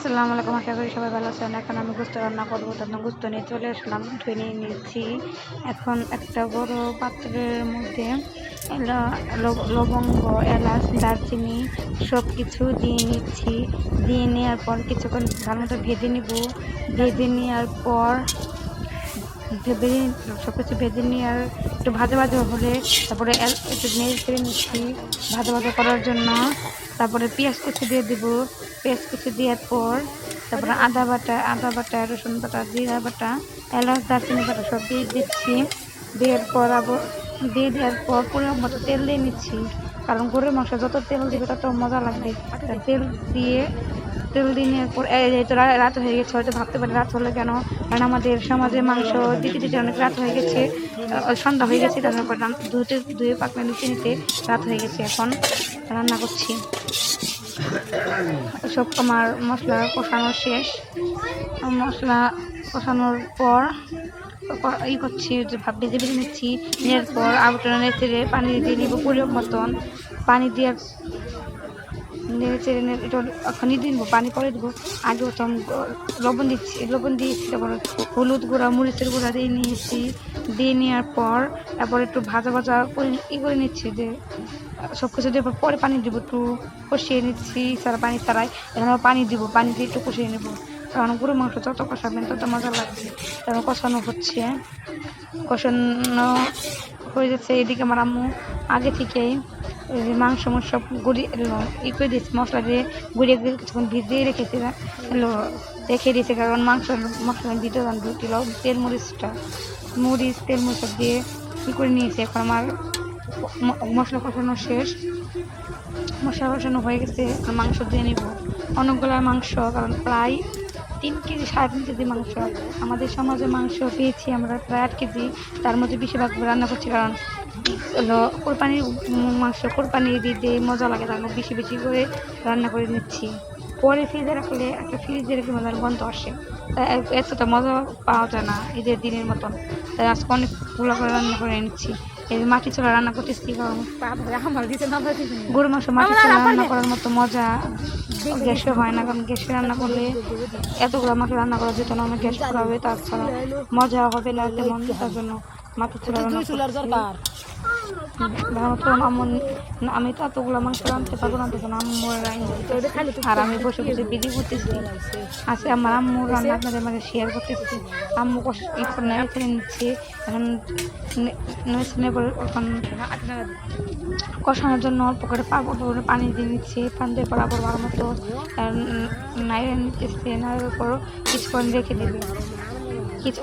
আসসালামু আলাইকুম, আশা করি সবাই ভালো আছেন। এখন আমি গোস্ত রান্না করবো, তখন গোস্ত নিয়ে চলে আসলাম, ধুয়ে নিয়ে নিচ্ছি। এখন একটা বড় পাত্রের মধ্যে লবঙ্গ, এলাচ, দারচিনি সব কিছু দিয়ে নিচ্ছি। দিয়ে নেওয়ার পর কিছুক্ষণ ভালো মতো ভেজে নিব। ভেজে নেওয়ার পর সব কিছু ভেজে নিয়ে আর একটু ভাজা ভাজা হলে তারপরে একটু নেড়ে চেড়ে নিচ্ছি ভাজা ভাজা করার জন্য। তারপরে পেঁয়াজ কুচি দিয়ে দিব। পেঁয়াজ কুচি দেওয়ার পর তারপরে আদা বাটা, রসুন বাটা, জিরা বাটা, এলাচ, দারচিনি বাটা সব দিয়ে দিচ্ছি। দেওয়ার পর আবার দেওয়ার পর পরিমাণ মতো তেল দিয়ে নিচ্ছি, কারণ গরুর মাংস যত তেল দিবে তত মজা লাগবে। তেল দিয়ে নেওয়ার পর এই তো রাত হয়ে গেছে, হয়তো ভাবতে পারি রাত হলে কেন, কারণ আমাদের সমাজে মাংস দিতে দিতে অনেক রাত হয়ে গেছে, সন্ধ্যা হয়ে গেছে। তারপর ধুয়ে পাকনা নিতে নিতে রাত হয়ে গেছে। এখন রান্না করছি। সব আমার মশলা কষানো শেষ। মশলা কষানোর পর করছি, ভেজে ভেজে নিচ্ছি। নেওয়ার পর আবুটা নেড়ে পানি দিয়ে নিব পরিমাণ মতন। পানি দিয়ে নেড়ে চেড়ে একটু খনি দিব, পানি পরে দেবো। আগে প্রথম লবণ দিয়েছি, তারপর হলুদ গুঁড়া, মরিচের গুঁড়া দিয়ে নিয়েছি। দিয়ে নেওয়ার পর তারপর একটু ভাজা ভাজা করে করে নিচ্ছি, যে সব কিছু দিয়ে পরে পানি দিব, একটু কষিয়ে নিচ্ছি পানি ছাড়াই। এখন পানি দিব, পানি দিয়ে একটু কষিয়ে নেব, কারণ গরুর মাংস যত কষাবেন তত মজা লাগবে। তারপর কষানো হচ্ছে, কষানো হয়ে যাচ্ছে। এদিকে আমার আম্মু আগে থেকেই মাংস সব করে দিয়েছি, মশলা দিয়ে গুঁড়িয়ে কিছুক্ষণ ভিজিয়ে রেখেছি, রেখে দিয়েছি, কারণ মশলার ভিতরে দিল তেল মরিচ সব দিয়ে করে নিয়েছি। এখন আমার মশলা কষানো শেষ, মশলা কষানো হয়ে গেছে। আর মাংস দিয়ে নিব, অনেকগুলো মাংস, কারণ প্রায় 3 কেজি 3.5 কেজি মাংস। আমাদের সমাজে মাংস পেয়েছি আমরা প্রায় 8 কেজি। তার মধ্যে বেশিরভাগ রান্না করছি, কারণ কোরবানির মাংস কোরবানি দিতে মজা লাগে, তার বেশি বেশি করে রান্না করে নিচ্ছি। পরে ফ্রিজে রাখলে একটা ফ্রিজে রেখে মজার গন্ধ আসে, তাই এতটা মজা পাওয়া যায় না ঈদের দিনের মতন। তাই আজকে অনেকগুলো করে রান্না করে নিচ্ছি। এই মাটি চুলা রান্না করতেছি, কারণ গরু মাংস মাটি চুলা রান্না করার মতো মজা গ্যাসে হয় না, কারণ গ্যাসে রান্না করলে এতগুলো মাংস রান্না করা যেত না, আমার গ্যাস পুরাবে, তাছাড়া মজা হবে না তেমন। তার জন্য মাটি চুলা রান্না আমি তো এতগুলো মাংস রাঁধতে পারবো না, তখন আম্মুর আর আমি বসে বসে বিধি করতেছি। আজকে আমার আম্মুর রান্না আপনাদের মাঝে শেয়ার করতেছি। আম্মু নেড়ে নিচ্ছে, এখন এখন কষানোর জন্য অল্প করে পানি দিয়ে নিচ্ছে। পানি দিয়ে পর আবার ভালো মতো নাড়িয়ে নিতেছে। নাড়ার পর কিছুক্ষণ রেখে দেবে,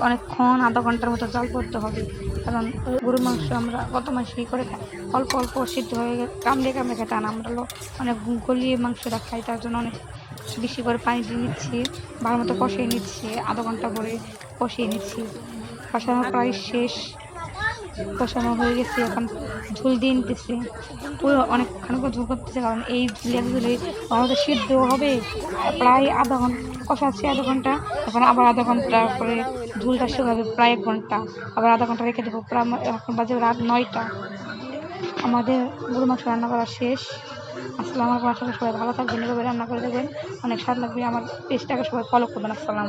অনেকক্ষণ আধা ঘন্টার মতো জল করতে হবে, কারণ গরুর মাংস আমরা গত মাসেই করে খাই, অল্প অল্প সিদ্ধ হয়ে কামড়ে খেতে না, আমরা অনেক গলিয়ে মাংসটা খাই, তার জন্য অনেক বেশি করে পানি দিয়ে নিচ্ছি। ভালো মতো কষিয়ে নিচ্ছি, আধা ঘন্টা করে কষিয়ে নিচ্ছি। কষানো প্রায় শেষ, কষানো হয়ে গেছে। এখন ঝোল দিয়ে নিতেছি, পুরো অনেকক্ষণ করে ঝোল করতেছে, কারণ এই ঝুলে আমাদের সিদ্ধ হবে। প্রায় আধা ঘন্টা কষাচ্ছি, আধা ঘন্টা। এখন আবার আধা ঘন্টা করে ঝোলটা শুকাবে, প্রায় 1 ঘন্টা, আবার আধা ঘন্টা রেখে দেবো। প্রায় এখন বাজে রাত 9টা। আমাদের গরু মাংস রান্না করা শেষ। আসলে আমার বাসায় সবাই ভালো থাকবেন, এভাবে রান্না করে দেবেন, অনেক স্বাদ লাগবে। আমার পেজটাকে সবাই ফলো করবেন। আসসালাম।